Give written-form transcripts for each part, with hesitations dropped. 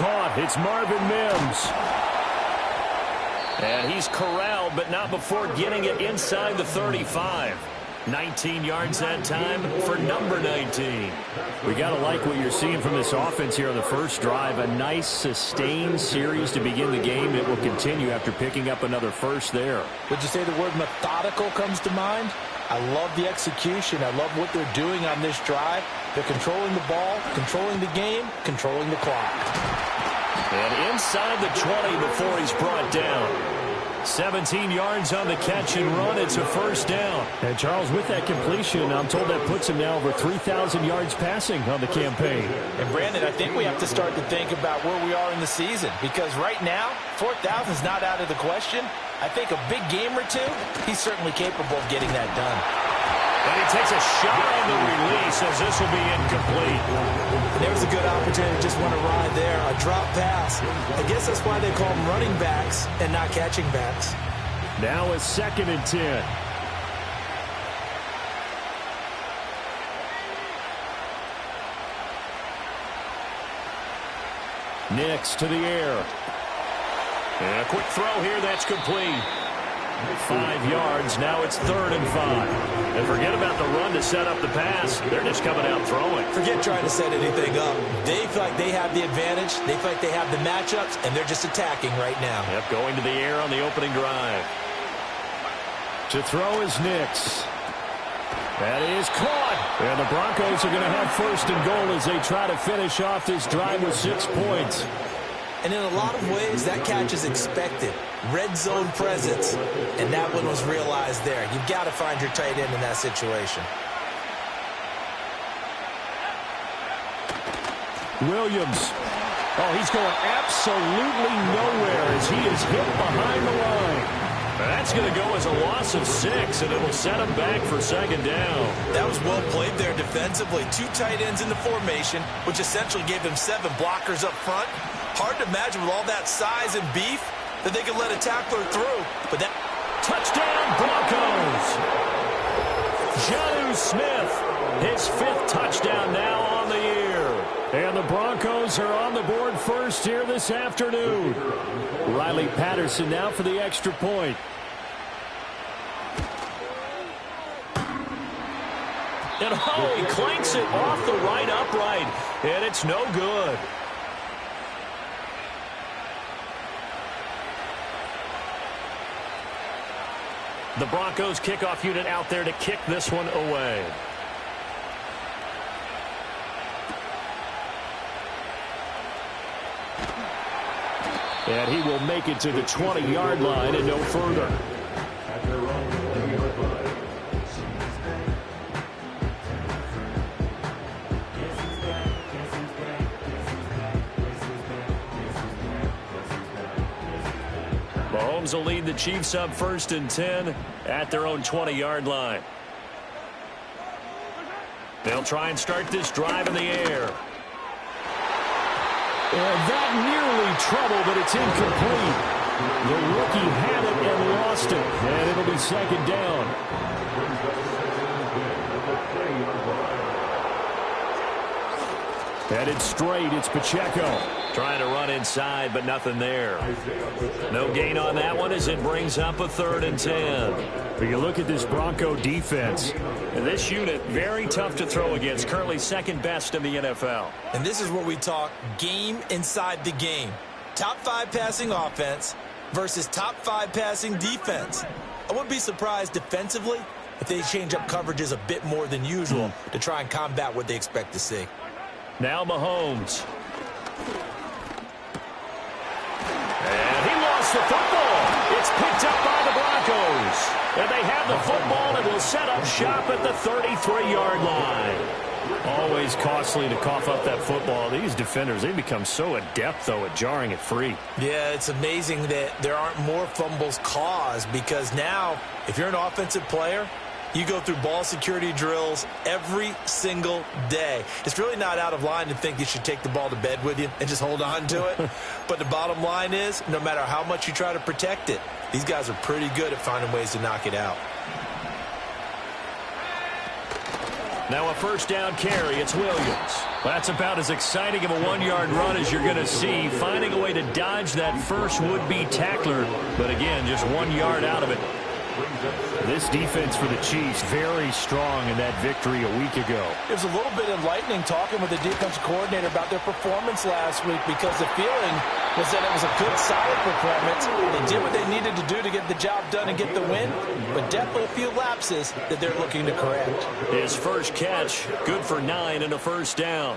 caught. It's Marvin Mims. And he's corralled, but not before getting it inside the 35. 19 yards that time for number 19. We got to like what you're seeing from this offense here on the first drive. A nice, sustained series to begin the game. It will continue after picking up another first there. Would you say the word methodical comes to mind? I love the execution. I love what they're doing on this drive. They're controlling the ball, controlling the game, controlling the clock. And inside the 20 before he's brought down. 17 yards on the catch and run. It's a first down. And Charles, with that completion, I'm told that puts him now over 3,000 yards passing on the campaign. And Brandon, I think we have to start to think about where we are in the season, because right now 4,000 is not out of the question. I think a big game or two, he's certainly capable of getting that done. And he takes a shot on the release as this will be incomplete. And there's a good opportunity to just want to ride there. A drop pass. I guess that's why they call them running backs and not catching backs. Now a 2nd and 10. Nix to the air. And a quick throw here that's complete. 5 yards. Now it's 3rd and 5. And forget about the run to set up the pass. They're just coming out throwing. Forget trying to set anything up. They feel like they have the advantage. They feel like they have the matchups, and they're just attacking right now. Yep, going to the air on the opening drive. To throw is Nix. That is caught. And the Broncos are going to have 1st and goal as they try to finish off this drive with 6 points. And in a lot of ways, that catch is expected. Red zone presence. And that one was realized there. You've got to find your tight end in that situation. Williams. Oh, he's going absolutely nowhere as he is hit behind the line. That's going to go as a loss of 6, and it'll set him back for 2nd down. That was well played there defensively. 2 tight ends in the formation, which essentially gave them 7 blockers up front. Hard to imagine with all that size and beef that they could let a tackler through. But that touchdown Broncos. Jonnu Smith, his 5th touchdown now on the year. And the Broncos are on the board first here this afternoon. Riley Patterson now for the extra point. And oh, he clanks it off the right upright. And it's no good. The Broncos kickoff unit out there to kick this one away. And he will make it to the 20-yard line and no further. Mahomes will lead the Chiefs up 1st and 10 at their own 20-yard line. They'll try and start this drive in the air. And that nearly trouble, but it's incomplete. The rookie had it and lost it, and it'll be 2nd down. Headed straight, it's Pacheco. Trying to run inside, but nothing there. No gain on that one as it brings up a 3rd and 10. But you look at this Bronco defense. And this unit, very tough to throw against. Currently 2nd best in the NFL. And this is where we talk game inside the game. Top 5 passing offense versus top 5 passing defense. I wouldn't be surprised defensively if they change up coverages a bit more than usual to try and combat what they expect to see. Now Mahomes. And he lost the football. It's picked up by the Broncos. And they have the football and will set up shop at the 33-yard line. Always costly to cough up that football. These defenders, they become so adept, though, at jarring it free. Yeah, it's amazing that there aren't more fumbles caused, because now, if you're an offensive player, you go through ball security drills every single day. It's really not out of line to think you should take the ball to bed with you and just hold on to it. But the bottom line is, no matter how much you try to protect it, these guys are pretty good at finding ways to knock it out. Now a first down carry. It's Williams. That's about as exciting of a 1-yard run as you're going to see. Finding a way to dodge that first would-be tackler. But again, just 1 yard out of it. This defense for the Chiefs, very strong in that victory a week ago. It was a little bit enlightening talking with the defensive coordinator about their performance last week, because the feeling was that it was a good, solid performance. They did what they needed to do to get the job done and get the win, but definitely a few lapses that they're looking to correct. His first catch, good for 9 and a first down.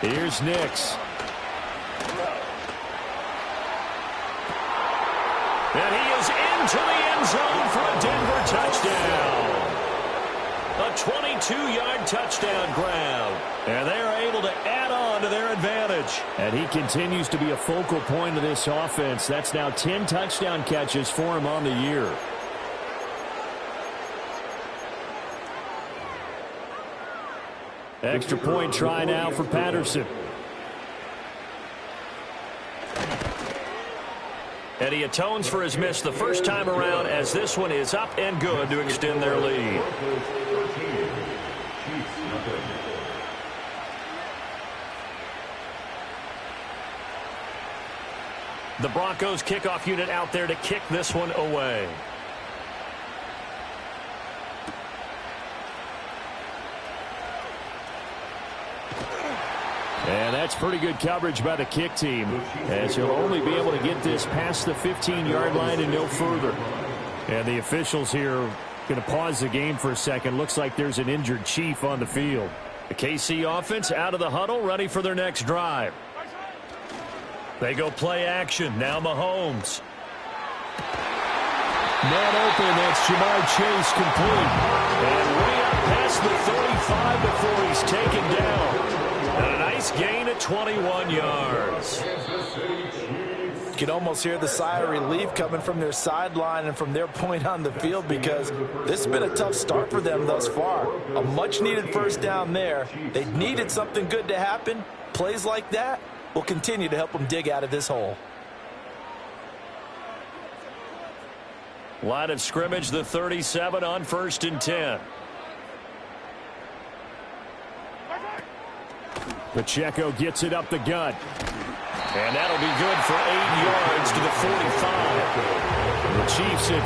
Here's Nix. And he is into the end zone for a Denver touchdown. A 22-yard touchdown grab. And they are able to add on to their advantage. And he continues to be a focal point of this offense. That's now 10 touchdown catches for him on the year. Extra point try now for Patterson. And he atones for his miss the first time around, as this one is up and good to extend their lead. The Broncos kickoff unit out there to kick this one away. And that's pretty good coverage by the kick team, as he'll only be able to get this past the 15-yard line and no further. And the officials here are going to pause the game for a second. Looks like there's an injured Chief on the field. The KC offense out of the huddle, ready for their next drive. They go play action. Now Mahomes. Man open, that's Jamar Chase complete. And way up past the 35 before he's taken down. And a nice gain at 21 yards. You can almost hear the sigh of relief coming from their sideline and from their point on the field, because this has been a tough start for them thus far. A much-needed first down there. They needed something good to happen. Plays like that will continue to help them dig out of this hole. Line of scrimmage, the 37 on 1st and 10. Pacheco gets it up the gut. And that'll be good for 8 yards to the 45. The Chiefs at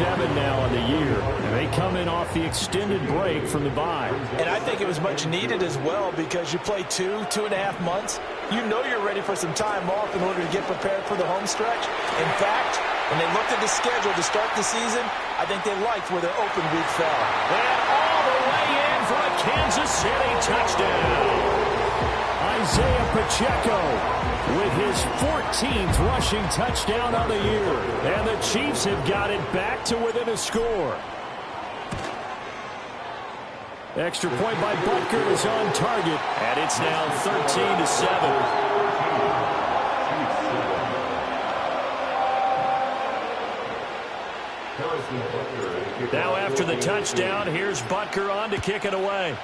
4-7 now on the year. And they come in off the extended break from the bye. And I think it was much needed as well, because you play 2.5 months. You know you're ready for some time off in order to get prepared for the home stretch. In fact, when they looked at the schedule to start the season, I think they liked where their open week fell. And all the way in for a Kansas City touchdown. Isaiah Pacheco with his 14th rushing touchdown of the year. And the Chiefs have got it back to within a score. Extra point by Butker is on target. And it's now 13-7. Now after the touchdown, here's Butker on to kick it away.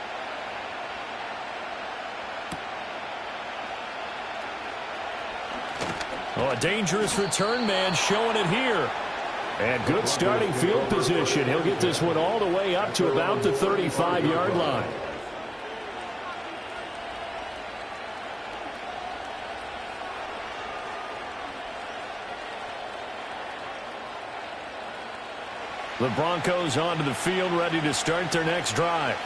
Oh, a dangerous return man showing it here. And good starting field position. He'll get this one all the way up to about the 35-yard line. The Broncos onto the field, ready to start their next drive.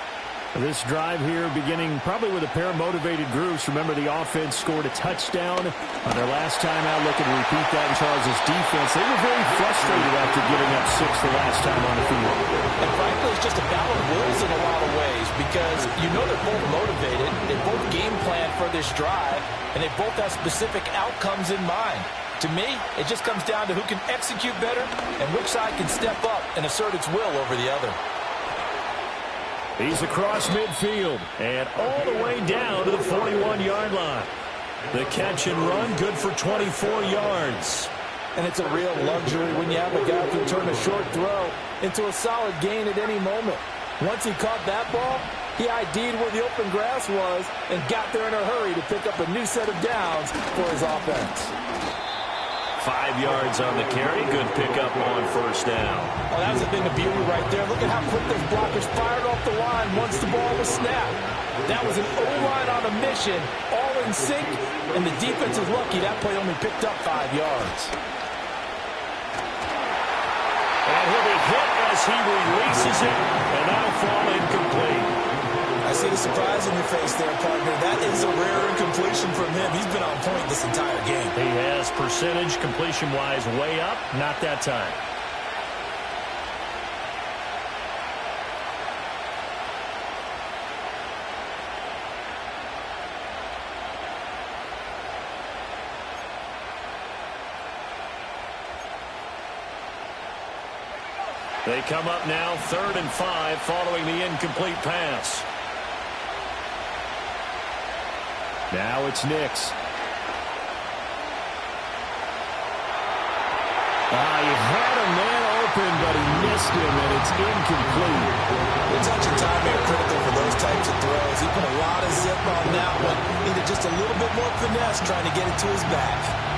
This drive here beginning probably with a pair of motivated groups. Remember, the offense scored a touchdown on their last time out. Looking to repeat that in Charles' defense. They were very frustrated after giving up 6 the last time on the field. And frankly, it's just a battle of wills in a lot of ways, because you know they're both motivated. They both game plan for this drive, and they both have specific outcomes in mind. To me, it just comes down to who can execute better and which side can step up and assert its will over the other. He's across midfield and all the way down to the 41-yard line. The catch and run, good for 24 yards. And it's a real luxury when you have a guy who can turn a short throw into a solid gain at any moment. Once he caught that ball, he ID'd where the open grass was and got there in a hurry to pick up a new set of downs for his offense. 5 yards on the carry. Good pickup on first down. Well, that was a thing of beauty right there. Look at how quick those blockers fired off the line once the ball was snapped. That was an O-line on a mission, all in sync, and the defense is lucky that play only picked up 5 yards. And he'll be hit as he releases it, and that'll fall incomplete. I see the surprise in your face there, partner. That is a rare incompletion from him. He's been on point this entire game. He has percentage completion-wise way up, not that time. They come up now 3rd and 5 following the incomplete pass. Now it's Nix. He had a man open, but he missed him, and it's incomplete. The touch and timing are critical for those types of throws. He put a lot of zip on that one. Needed just a little bit more finesse trying to get it to his back.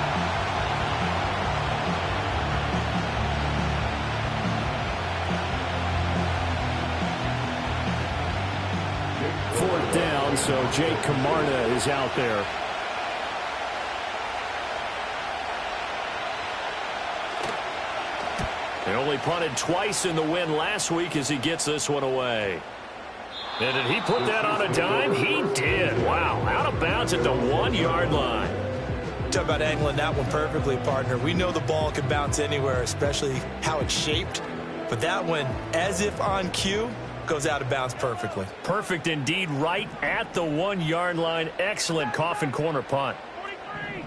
Down, so Jake Camarda is out there. They only punted twice in the win last week as he gets this one away. And did he put that on a dime? He did. Wow, out of bounds at the 1-yard line. Talk about angling that one perfectly, partner. We know the ball can bounce anywhere, especially how it's shaped. But that one, as if on cue, goes out of bounds perfectly. Perfect indeed, right at the 1-yard line. Excellent coffin corner punt. 43.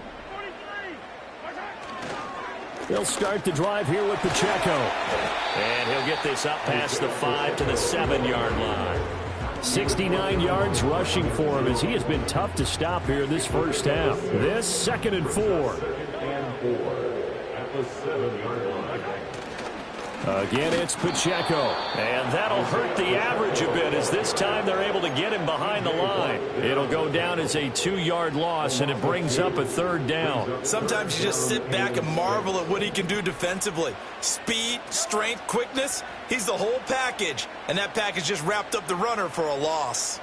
They'll start the drive here with Pacheco. And he'll get this up past the 5 to the 7-yard line. 69 yards rushing for him as he has been tough to stop here this first half. This 2nd and 4. At the 7-yard line. Again, it's Pacheco, and that'll hurt the average a bit as this time they're able to get him behind the line. It'll go down as a 2-yard loss, and it brings up a 3rd down. Sometimes you just sit back and marvel at what he can do defensively. Speed, strength, quickness, he's the whole package, and that package just wrapped up the runner for a loss.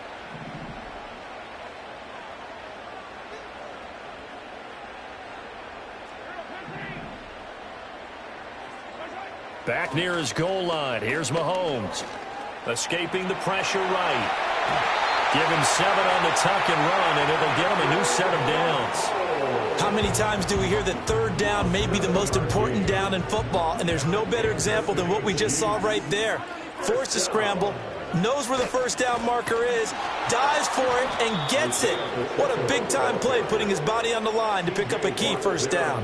Back near his goal line. Here's Mahomes. Escaping the pressure right. Give him 7 on the tuck and run, and it'll get him a new set of downs. How many times do we hear that 3rd down may be the most important down in football, and there's no better example than what we just saw right there. Forced to scramble, knows where the 1st down marker is, dives for it, and gets it. What a big-time play, putting his body on the line to pick up a key 1st down.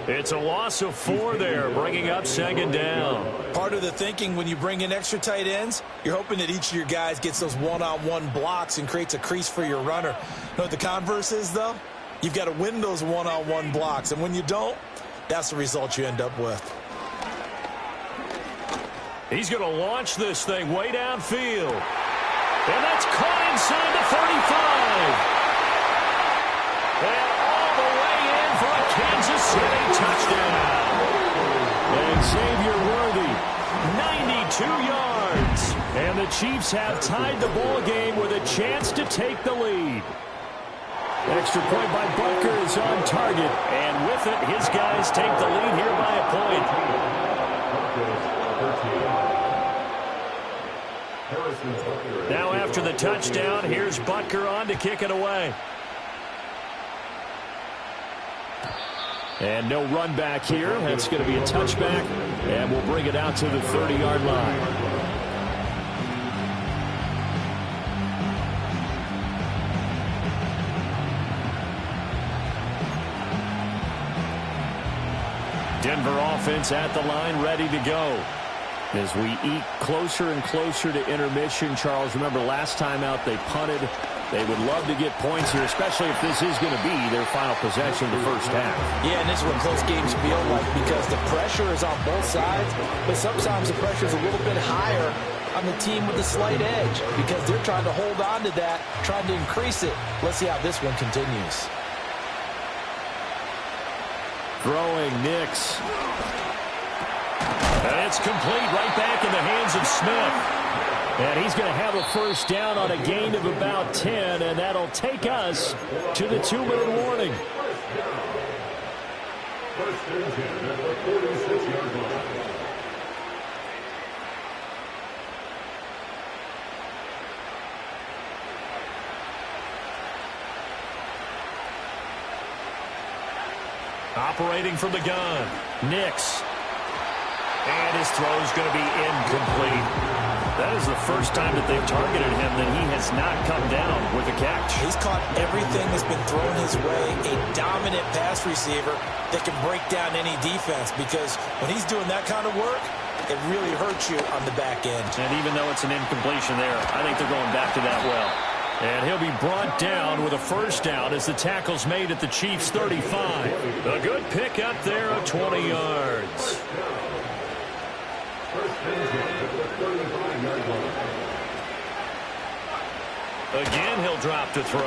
It's a loss of 4 there, bringing up 2nd down. Part of the thinking when you bring in extra tight ends, you're hoping that each of your guys gets those one-on-one blocks and creates a crease for your runner. You know what the converse is, though? You've got to win those one-on-one blocks, and when you don't, that's the result you end up with. He's going to launch this thing way downfield. And that's caught inside the 35. And all the way in for a Kansas City touchdown. And Xavier Worthy, 92 yards. And the Chiefs have tied the ball game with a chance to take the lead. Extra point by Butker is on target. And with it, his guys take the lead here by a point. Now after the touchdown, here's Butker on to kick it away. And no run back here. That's going to be a touchback. And we'll bring it out to the 30-yard line. Denver offense at the line, ready to go. As we eat closer and closer to intermission, Charles, remember last time out they punted. They would love to get points here, especially if this is going to be their final possession of the first half. Yeah, and this is what close games feel like because the pressure is on both sides, but sometimes the pressure is a little bit higher on the team with the slight edge because they're trying to hold on to that, trying to increase it. Let's see how this one continues. Throwing Nix. And it's complete right back in the hands of Smith. And he's going to have a first down on a gain of about 10, and that'll take us to the 2-minute warning. First and 10 at the 46-yard line. Operating from the gun, Nix. And his throw is going to be incomplete. That is the first time that they've targeted him that he has not come down with a catch. He's caught everything that's been thrown his way. A dominant pass receiver that can break down any defense, because when he's doing that kind of work, it really hurts you on the back end. And even though it's an incompletion there, I think they're going back to that well. And he'll be brought down with a first down as the tackle's made at the Chiefs' 35. A good pick up there of 20 yards. Again, he'll drop to throw.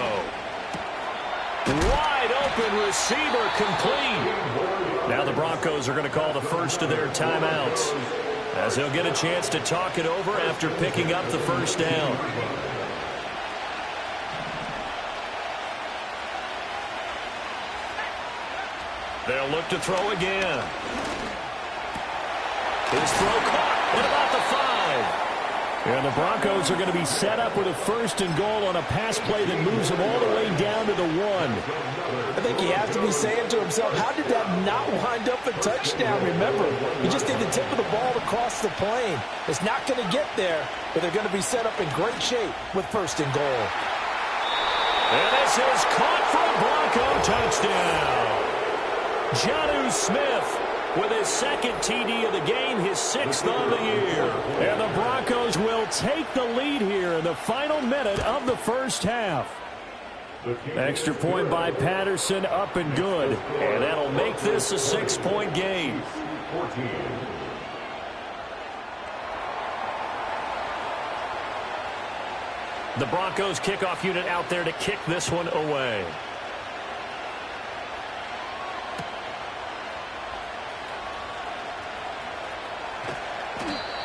Wide open receiver, complete. Now the Broncos are going to call the first of their timeouts, as they'll get a chance to talk it over after picking up the first down. They'll look to throw again. His throw caught at about the 5. And the Broncos are going to be set up with a first and goal on a pass play that moves them all the way down to the 1. I think he has to be saying to himself, how did that not wind up a touchdown? Remember, he just did the tip of the ball across the plane. It's not going to get there, but they're going to be set up in great shape with first and goal. And this is caught for a Bronco touchdown. Jonnu Smith with his second TD of the game, his 6th on the year. And the Broncos will take the lead here in the final minute of the first half. Extra point by Patterson, up and good. And that'll make this a 6-point game. The Broncos kickoff unit out there to kick this one away.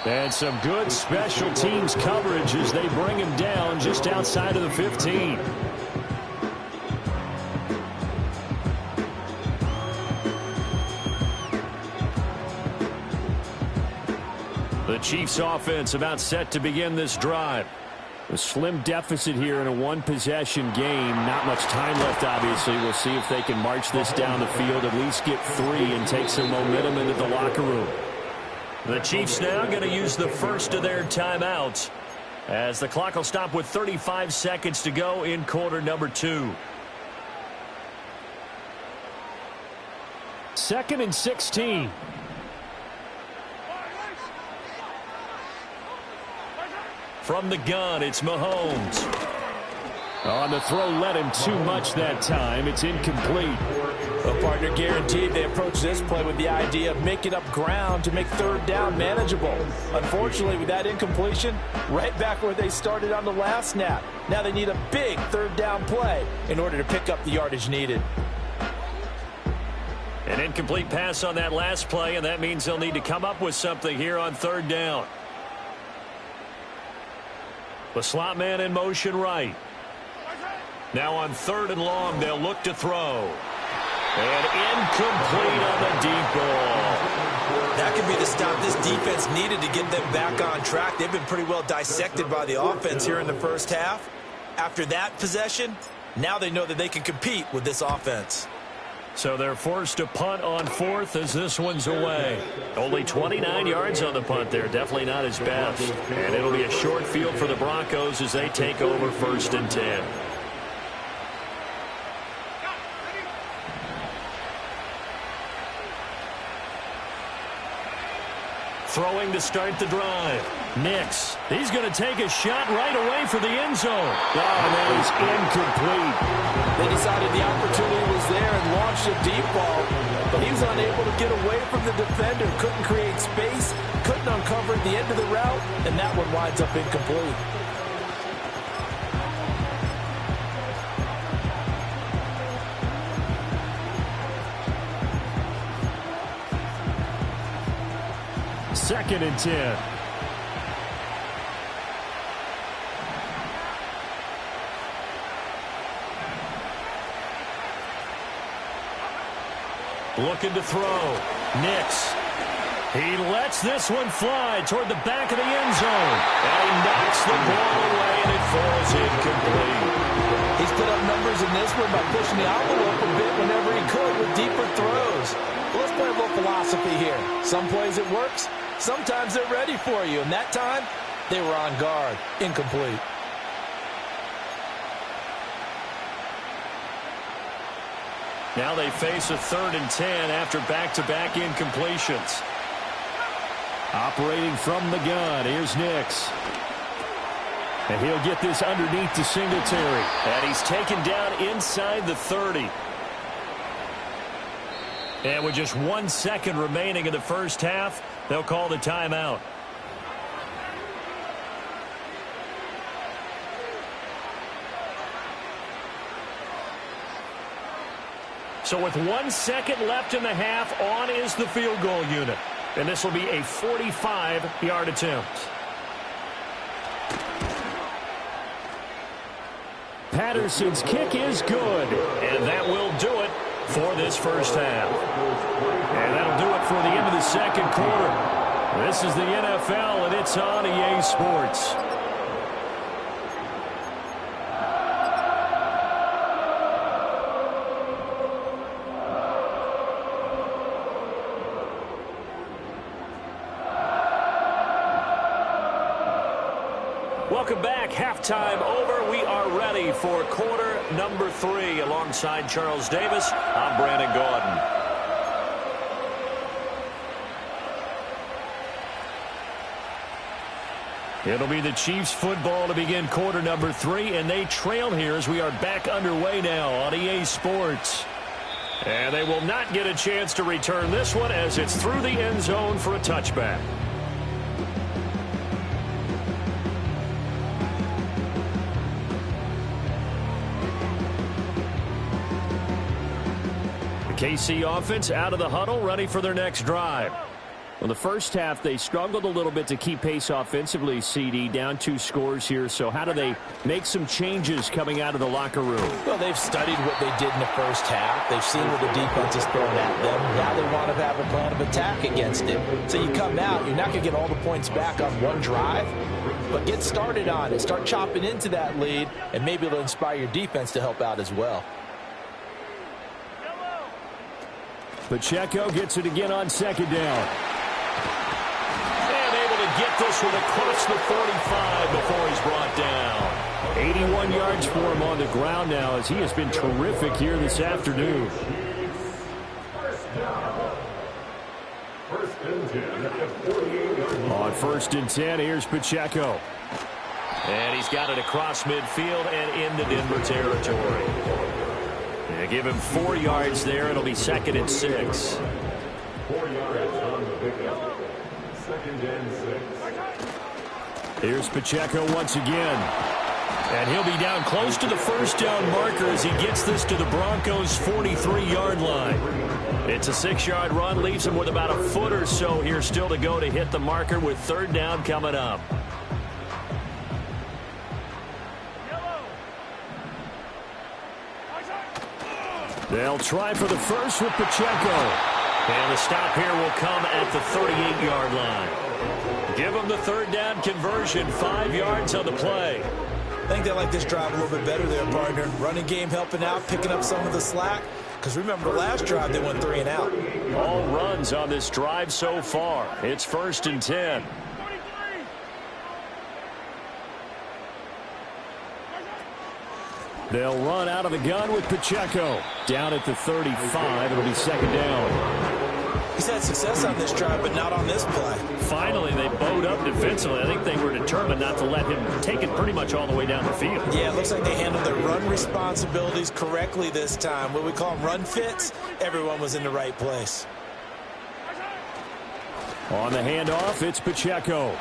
And some good special teams coverage as they bring him down just outside of the 15. The Chiefs offense about set to begin this drive. A slim deficit here in a one-possession game. Not much time left, obviously. We'll see if they can march this down the field, at least get 3 and take some momentum into the locker room. The Chiefs now going to use the first of their timeouts, as the clock will stop with 35 seconds to go in quarter number 2. 2nd and 16. From the gun, it's Mahomes. On the throw, led him too much that time. It's incomplete. Well, partner, guaranteed they approach this play with the idea of making up ground to make third down manageable. Unfortunately, with that incompletion, right back where they started on the last snap. Now they need a big third down play in order to pick up the yardage needed. An incomplete pass on that last play, and that means they'll need to come up with something here on third down. The slot man in motion right. Now on 3rd and long, they'll look to throw. And incomplete on the deep ball. That could be the stop this defense needed to get them back on track. They've been pretty well dissected by the offense here in the first half. After that possession, now they know that they can compete with this offense. So they're forced to punt on 4th as this one's away. Only 29 yards on the punt there. Definitely not his best. And it'll be a short field for the Broncos as they take over 1st and 10. Throwing to start the drive. Nix. He's going to take a shot right away for the end zone. Oh, that is incomplete. They decided the opportunity was there and launched a deep ball, but he was unable to get away from the defender. Couldn't create space, couldn't uncover the end of the route, and that one winds up incomplete. 2nd and 10. Looking to throw. Nix. He lets this one fly toward the back of the end zone. And he knocks the ball away, and it falls incomplete. He's put up numbers in this one by pushing the envelope a bit whenever he could with deeper throws. Well, let's play a little philosophy here. Some plays it works. Sometimes they're ready for you. And that time, they were on guard. Incomplete. Now they face a 3rd and 10 after back-to-back incompletions. Operating from the gun, here's Nix. And he'll get this underneath to Singletary. And he's taken down inside the 30. And with just 1 second remaining in the first half, they'll call the timeout. So with 1 second left in the half, on is the field goal unit. And this will be a 45-yard attempt. Patterson's kick is good. And that will do it for this first half. And that'll do it for the end of the second quarter. This is the NFL, and it's on EA Sports. Welcome back. Halftime over. We are ready for quarter number 3. Alongside Charles Davis, I'm Brandon Gordon. It'll be the Chiefs football to begin quarter number 3, and they trail here as we are back underway now on EA Sports. And they will not get a chance to return this one as it's through the end zone for a touchback. KC offense out of the huddle, ready for their next drive. Well, the first half, they struggled a little bit to keep pace offensively, CD, down 2 scores here. So how do they make some changes coming out of the locker room? Well, they've studied what they did in the first half. They've seen what the defense is throwing at them. Now they want to have a plan of attack against it. So you come out, you're not going to get all the points back on one drive, but get started on it. Start chopping into that lead, and maybe it'll inspire your defense to help out as well. Pacheco gets it again on 2nd down. And able to get this one across the 45 before he's brought down. 81 yards for him on the ground now as he has been terrific here this afternoon. On 1st and 10, here's Pacheco. And he's got it across midfield and into Denver territory. They give him 4 yards there. It'll be 2nd and 6. 4 yards on the pickup. 2nd and 6. Here's Pacheco once again. And he'll be down close to the first down marker as he gets this to the Broncos' 43-yard line. It's a 6-yard run, leaves him with about a foot or so here still to go to hit the marker with 3rd down coming up. They'll try for the first with Pacheco. And the stop here will come at the 38-yard line. Give them the 3rd down conversion, 5 yards on the play. I think they like this drive a little bit better there, partner. Running game helping out, picking up some of the slack. Because remember, the last drive they went 3 and out. All runs on this drive so far. It's 1st and 10. They'll run out of the gun with Pacheco. Down at the 35. It'll be 2nd down. He's had success on this drive, but not on this play. Finally, they bowed up defensively. I think they were determined not to let him take it pretty much all the way down the field. Yeah, it looks like they handled their run responsibilities correctly this time. What we call them run fits, everyone was in the right place. On the handoff, it's Pacheco.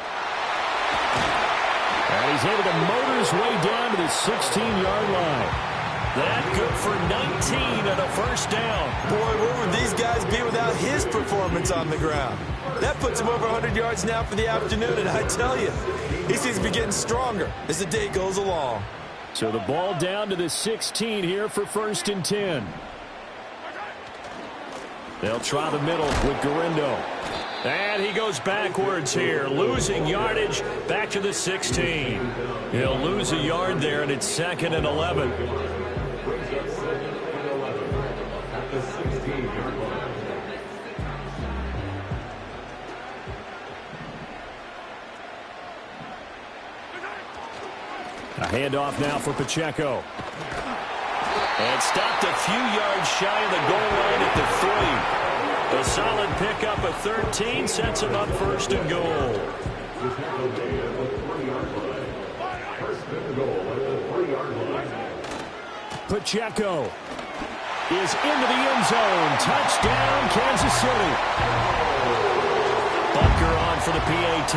And he's able to motor his way down to the 16-yard line. That good for 19 and a first down. Boy, where would these guys be without his performance on the ground? That puts him over 100 yards now for the afternoon, and I tell you, he seems to be getting stronger as the day goes along. So the ball down to the 16 here for 1st and 10. They'll try the middle with Garindo. And he goes backwards here, losing yardage back to the 16. He'll lose a yard there, and it's 2nd and 11. A handoff now for Pacheco. And stopped a few yards shy of the goal line at the 3. A solid pickup of 13 sets him up 1st and goal. Pacheco is into the end zone. Touchdown, Kansas City. Bunker on for the PAT.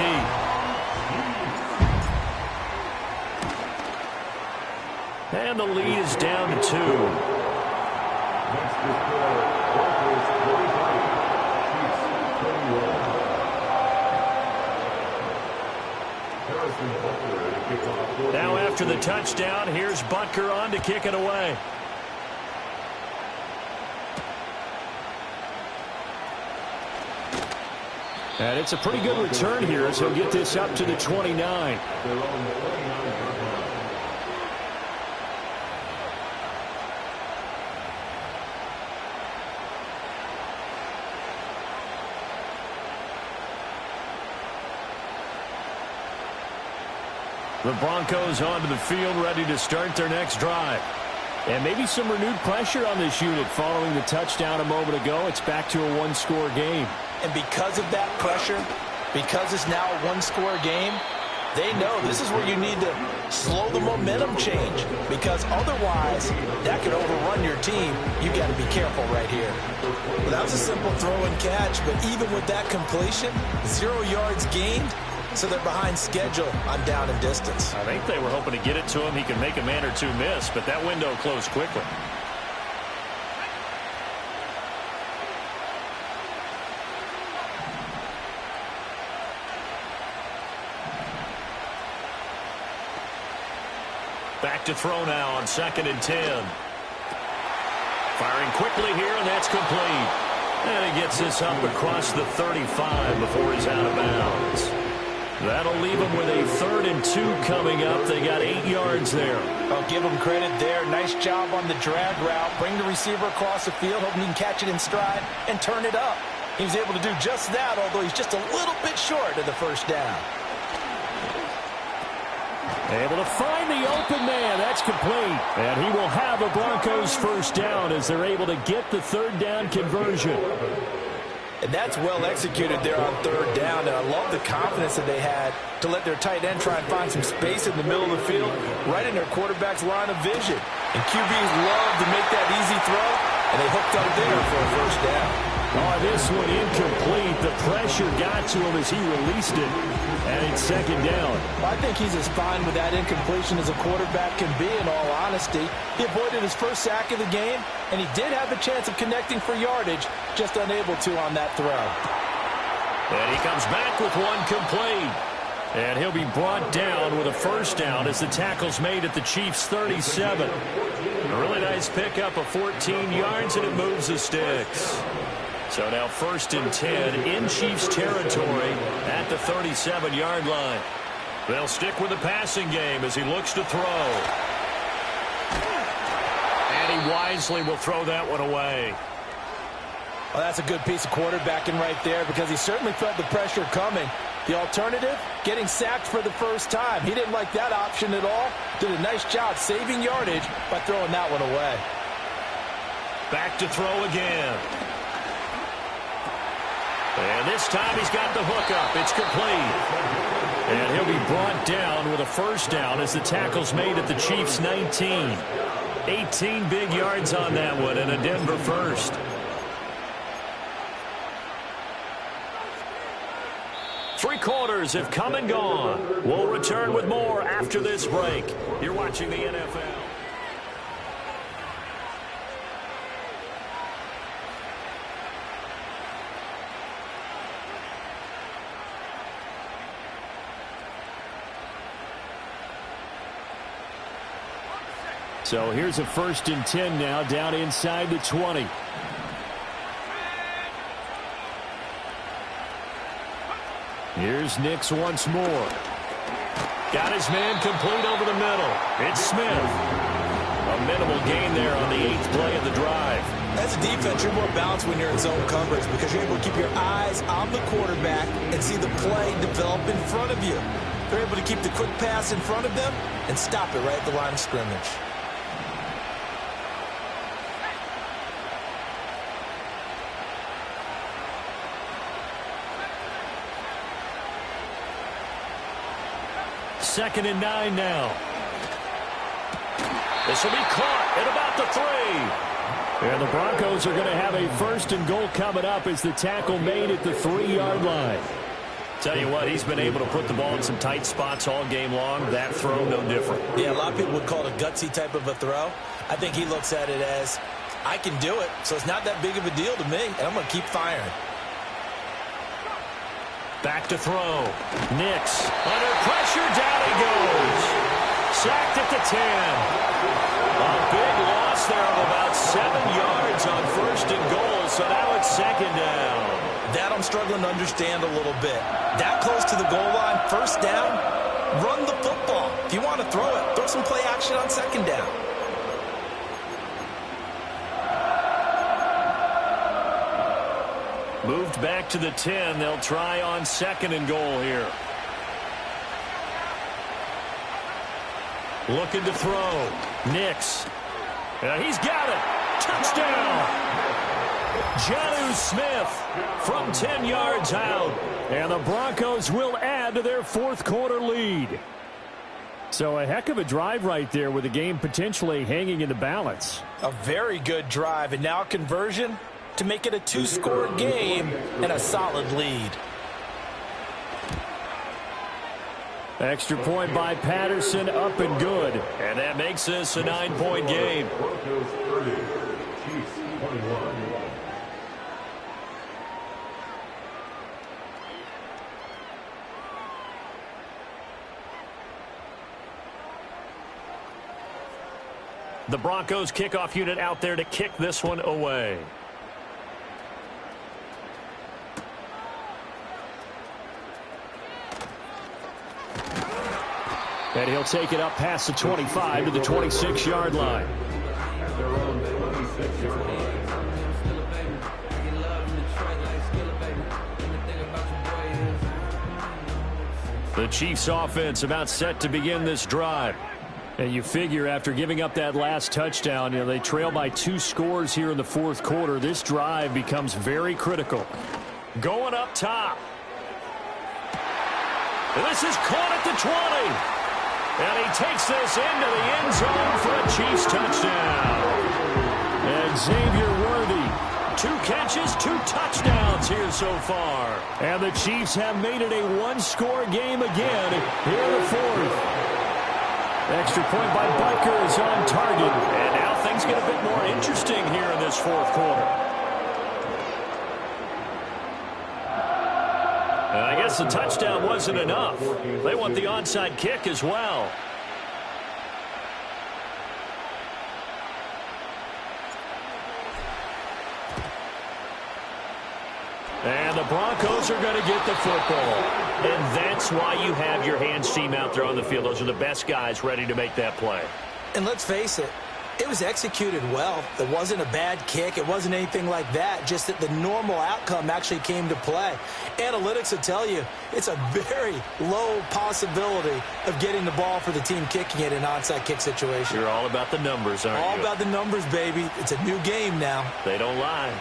And the lead is down to 2. Now after the touchdown, here's Butker on to kick it away. And it's a pretty good return here as he'll get this up to the 29. The Broncos onto the field, ready to start their next drive. And maybe some renewed pressure on this unit following the touchdown a moment ago. It's back to a one-score game. And because of that pressure, because it's now a one-score game, they know this is where you need to slow the momentum change. Because otherwise, that could overrun your team. You got to be careful right here. Well, that was a simple throw and catch, but even with that completion, 0 yards gained. So they're behind schedule on down and distance. I think they were hoping to get it to him. He could make a man or two miss, but that window closed quickly. Back to throw now on 2nd and 10. Firing quickly here, and that's complete. And he gets this up across the 35 before he's out of bounds. That'll leave them with a 3rd and 2 coming up. They got 8 yards there. I'll give them credit there. Nice job on the drag route. Bring the receiver across the field, hoping he can catch it in stride and turn it up. He was able to do just that, although he's just a little bit short of the first down. Able to find the open man. That's complete. And he will have a Broncos first down as they're able to get the 3rd down conversion. And that's well executed there on 3rd down. And I love the confidence that they had to let their tight end try and find some space in the middle of the field, right in their quarterback's line of vision. And QBs love to make that easy throw, and they hooked up there for a first down. Oh, this one incomplete. The pressure got to him as he released it. And it's 2nd down. I think he's as fine with that incompletion as a quarterback can be, in all honesty. He avoided his first sack of the game, and he did have a chance of connecting for yardage, just unable to on that throw. And he comes back with one complete. And he'll be brought down with a first down as the tackle's made at the Chiefs' 37. A really nice pickup of 14 yards, and it moves the sticks. So now 1st and 10 in Chiefs territory at the 37-yard line. They'll stick with the passing game as he looks to throw. And he wisely will throw that one away. Well, that's a good piece of quarterbacking right there because he certainly felt the pressure coming. The alternative, getting sacked for the first time. He didn't like that option at all. Did a nice job saving yardage by throwing that one away. Back to throw again. And this time he's got the hook up. It's complete. And he'll be brought down with a first down as the tackle's made at the Chiefs' 19. 18 big yards on that one and a Denver first. Three quarters have come and gone. We'll return with more after this break. You're watching the NFL. So here's a 1st and 10 now, down inside the 20. Here's Nix once more. Got his man complete over the middle. It's Smith. A minimal gain there on the 8th play of the drive. As a defense, you're more balanced when you're in zone coverage because you're able to keep your eyes on the quarterback and see the play develop in front of you. They're able to keep the quick pass in front of them and stop it right at the line of scrimmage. Second and 9 now. This will be caught at about the 3. And the Broncos are going to have a 1st and goal coming up as the tackle made at the 3-yard line. Tell you what, he's been able to put the ball in some tight spots all game long. That throw, no different. Yeah, a lot of people would call it a gutsy type of a throw. I think he looks at it as, I can do it, so it's not that big of a deal to me, and I'm going to keep firing. Back to throw. Nix under pressure. Down he goes. Sacked at the 10. A big loss there of about 7 yards on 1st and goal. So now it's 2nd down. That I'm struggling to understand a little bit. That close to the goal line, 1st down, run the football. If you want to throw it, throw some play action on 2nd down. Moved back to the 10. They'll try on 2nd and goal here. Looking to throw. Nix. He's got it. Touchdown. Jonnu Smith from 10 yards out. And the Broncos will add to their 4th quarter lead. So a heck of a drive right there with the game potentially hanging in the balance. A very good drive, and now a conversion to make it a 2-score game and a solid lead. Extra point by Patterson, up and good. And that makes this a 9-point game. Broncos 30, Chiefs 21. The Broncos kickoff unit out there to kick this one away. And he'll take it up past the 25 to the 26-yard line. Their own 26-yard line. The Chiefs offense about set to begin this drive. And you figure after giving up that last touchdown, they trail by 2 scores here in the 4th quarter. This drive becomes very critical. Going up top. And this is caught at the 20. And he takes this into the end zone for a Chiefs touchdown. And Xavier Worthy, 2 catches, 2 touchdowns here so far. And the Chiefs have made it a 1-score game again here in the 4th. Extra point by Butker is on target. And now things get a bit more interesting here in this 4th quarter. And I guess the touchdown wasn't enough. They want the onside kick as well. And the Broncos are going to get the football. And that's why you have your hands team out there on the field. Those are the best guys ready to make that play. And let's face it, it was executed well. It wasn't a bad kick. It wasn't anything like that. Just that the normal outcome actually came to play. Analytics will tell you it's a very low possibility of getting the ball for the team kicking it in an onside kick situation. You're all about the numbers, aren't you? All about the numbers, baby. It's a new game now. They don't lie.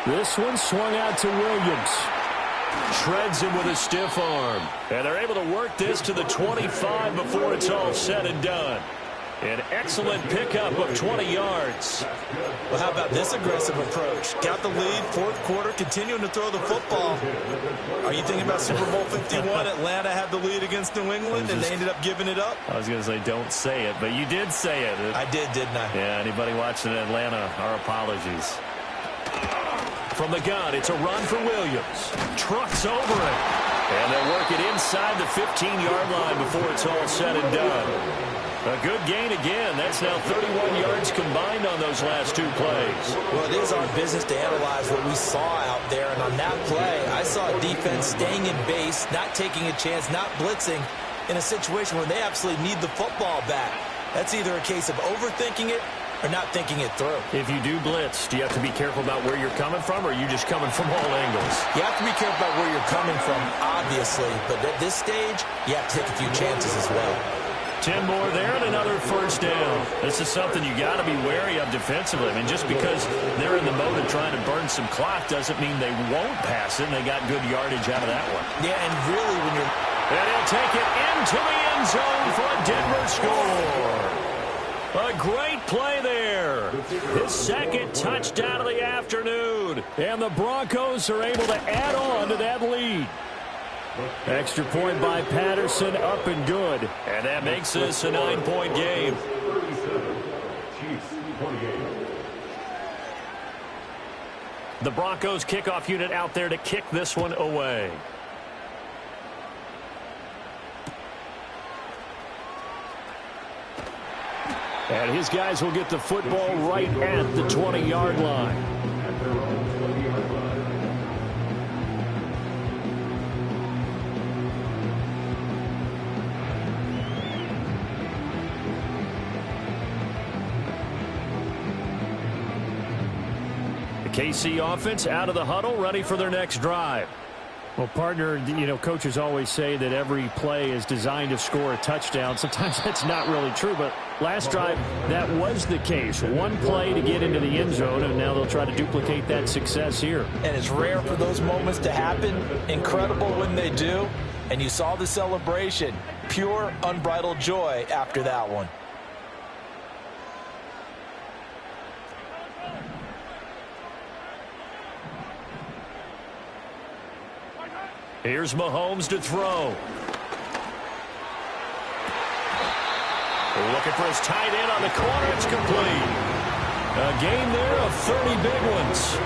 This one swung out to Williams. Shreds him with a stiff arm. And they're able to work this to the 25 before it's all said and done. An excellent pickup of 20 yards. Well, how about this aggressive approach? Got the lead, 4th quarter, continuing to throw the football. Are you thinking about Super Bowl 51? Atlanta had the lead against New England, and they ended up giving it up? I was going to say don't say it, but you did say it. I did, didn't I? Yeah, anybody watching Atlanta, our apologies. From the gun, it's a run for Williams. Trucks over it. And they'll work it inside. inside the 15-yard line before it's all said and done. A good gain again. That's now 31 yards combined on those last two plays. Well, it is our business to analyze what we saw out there. And on that play, I saw a defense staying in base, not taking a chance, not blitzing in a situation where they absolutely need the football back. That's either a case of overthinking it or not thinking it through. If you do blitz, do you have to be careful about where you're coming from, or are you just coming from all angles? You have to be careful about where you're coming from, obviously. But at this stage, you have to take a few chances as well. 10 more there and another first down. This is something you got to be wary of defensively. I mean, just because they're in the mode of trying to burn some clock doesn't mean they won't pass it, and they got good yardage out of that one. Yeah, and really when you're... And he'll take it into the end zone for a Denver score. A great play there. His second touchdown of the afternoon. And the Broncos are able to add on to that lead. Extra point by Patterson, up and good. And that makes this a 9-point game. The Broncos kickoff unit out there to kick this one away. And his guys will get the football right at the 20-yard line. KC offense out of the huddle, ready for their next drive. Well, partner, you know, coaches always say that every play is designed to score a touchdown. Sometimes that's not really true, but last drive, that was the case. One play to get into the end zone, and now they'll try to duplicate that success here. And it's rare for those moments to happen. Incredible when they do. And you saw the celebration. Pure, unbridled joy after that one. Here's Mahomes to throw. Looking for his tight end on the corner. It's complete. A gain there of 30 big ones.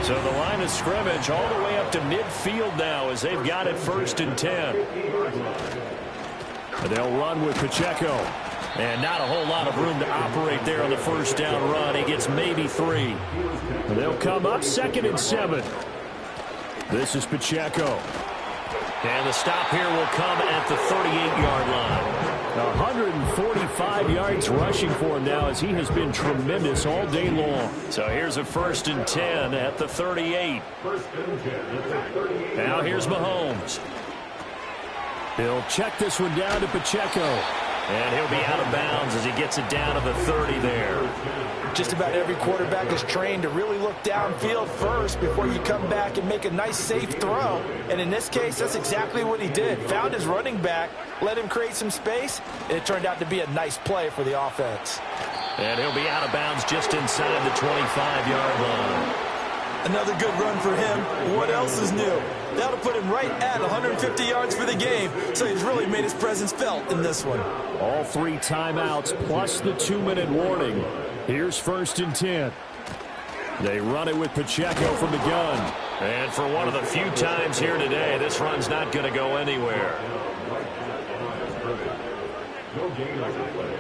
So the line of scrimmage all the way up to midfield now as they've got it 1st and 10. And they'll run with Pacheco. And not a whole lot of room to operate there on the first down run. He gets maybe 3. And they'll come up 2nd and 7. This is Pacheco. And the stop here will come at the 38-yard line. 145 yards rushing for him now as he has been tremendous all day long. So here's a 1st and 10 at the 38. Now here's Mahomes. He'll check this one down to Pacheco. And he'll be out of bounds as he gets it down to the 30 there. Just about every quarterback is trained to really look downfield first before you come back and make a nice, safe throw. And in this case, that's exactly what he did. Found his running back, let him create some space, and it turned out to be a nice play for the offense. And he'll be out of bounds just inside the 25-yard line. Another good run for him. What else is new? That'll put him right at 150 yards for the game, so he's really made his presence felt in this one. All 3 timeouts plus the 2-minute warning. Here's 1st and 10. They run it with Pacheco from the gun. And for one of the few times here today, this run's not going to go anywhere.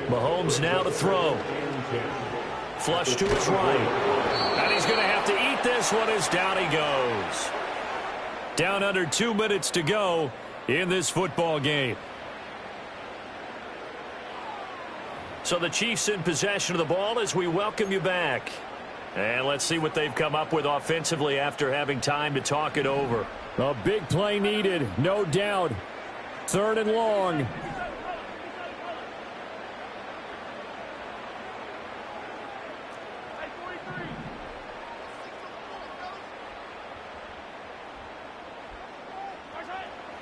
Mahomes now to throw. Flush to his right. And he's going to have to eat this one as down he goes. Down under 2 minutes to go in this football game. So the Chiefs in possession of the ball as we welcome you back. And let's see what they've come up with offensively after having time to talk it over. A big play needed, no doubt. 3rd and long.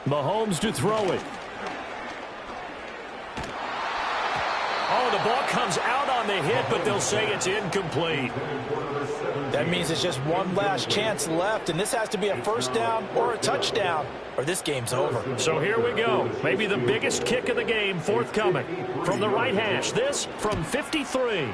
Mahomes to throw it. Oh, the ball comes out on the hit, but they'll say it's incomplete. That means it's just one last chance left, and this has to be a 1st down or a touchdown, or this game's over. So here we go. Maybe the biggest kick of the game forthcoming. From the right hash, this from 53.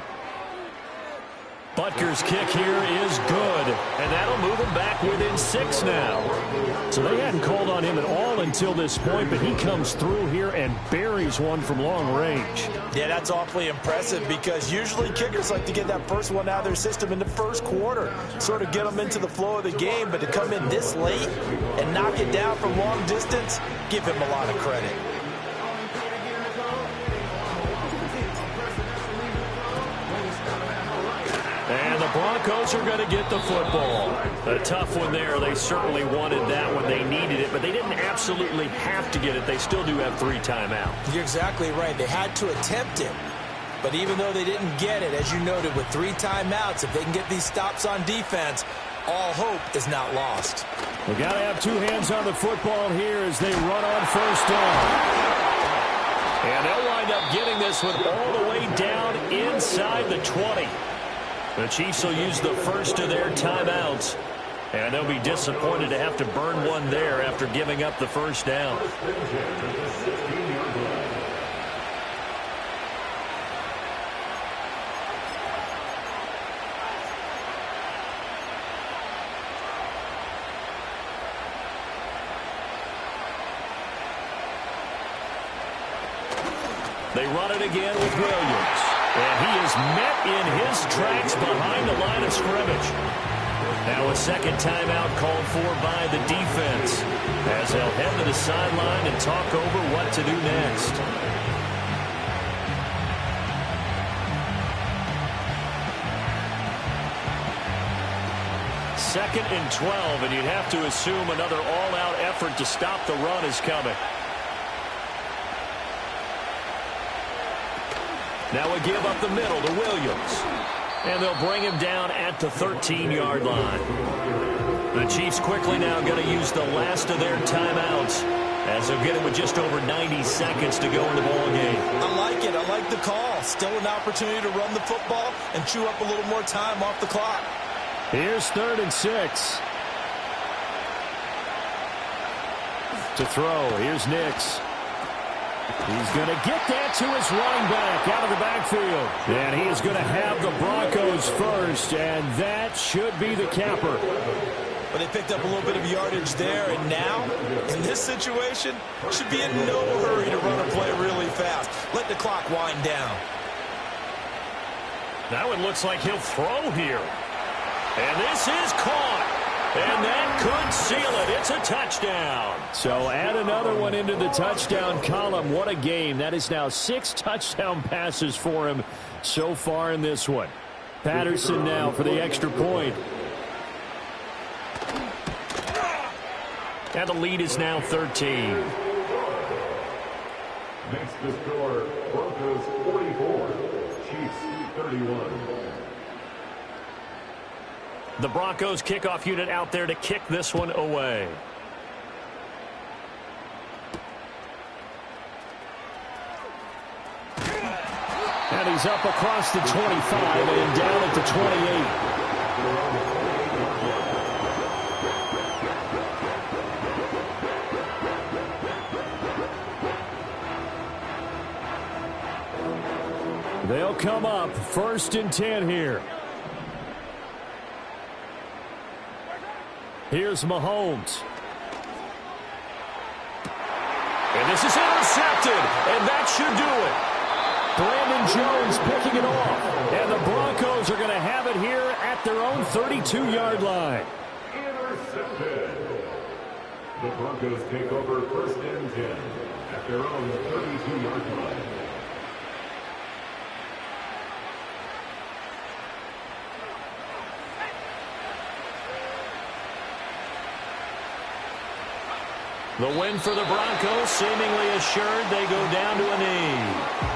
Butker's kick here is good, and that'll move him back within 6 now. So they hadn't called on him at all until this point, but he comes through here and buries one from long range. Yeah, that's awfully impressive because usually kickers like to get that first one out of their system in the first quarter, sort of get them into the flow of the game, but to come in this late and knock it down from long distance, give him a lot of credit. And the Broncos are going to get the football. A tough one there. They certainly wanted that when they needed it, but they didn't absolutely have to get it. They still do have 3 timeouts. You're exactly right. They had to attempt it. But even though they didn't get it, as you noted, with 3 timeouts, if they can get these stops on defense, all hope is not lost. They got to have 2 hands on the football here as they run on first down. And they'll wind up getting this one all the way down inside the 20. The Chiefs will use the first of their timeouts, and they'll be disappointed to have to burn one there after giving up the first down. They run it again with Williams. And he is met in his tracks behind the line of scrimmage. Now a second timeout called for by the defense as they'll head to the sideline and talk over what to do next. Second and 12, and you'd have to assume another all-out effort to stop the run is coming. Now a give up the middle to Williams. And they'll bring him down at the 13-yard line. The Chiefs quickly now going to use the last of their timeouts as they'll get it with just over 90 seconds to go in the ball game. I like it. I like the call. Still an opportunity to run the football and chew up a little more time off the clock. Here's 3rd and 6. To throw. Here's Nix. He's going to get that to his running back out of the backfield. And he is going to have the Broncos first, and that should be the capper. But they picked up a little bit of yardage there, and now, in this situation, should be in no hurry to run a play really fast. Let the clock wind down. Now it looks like he'll throw here. And this is caught. And that could seal it. It's a touchdown. So add another one into the touchdown column. What a game. That is now 6 touchdown passes for him so far in this one. Patterson now for the extra point. And the lead is now 13. Makes the score Broncos 44, Chiefs 31. The Broncos kickoff unit out there to kick this one away. And he's up across the 25 and down at the 28. They'll come up 1st and 10 here. Here's Mahomes. And this is intercepted, and that should do it. Brandon Jones picking it off, and the Broncos are going to have it here at their own 32-yard line. Intercepted. The Broncos take over 1st and 10 at their own 32-yard line. The win for the Broncos seemingly assured. They go down to a knee.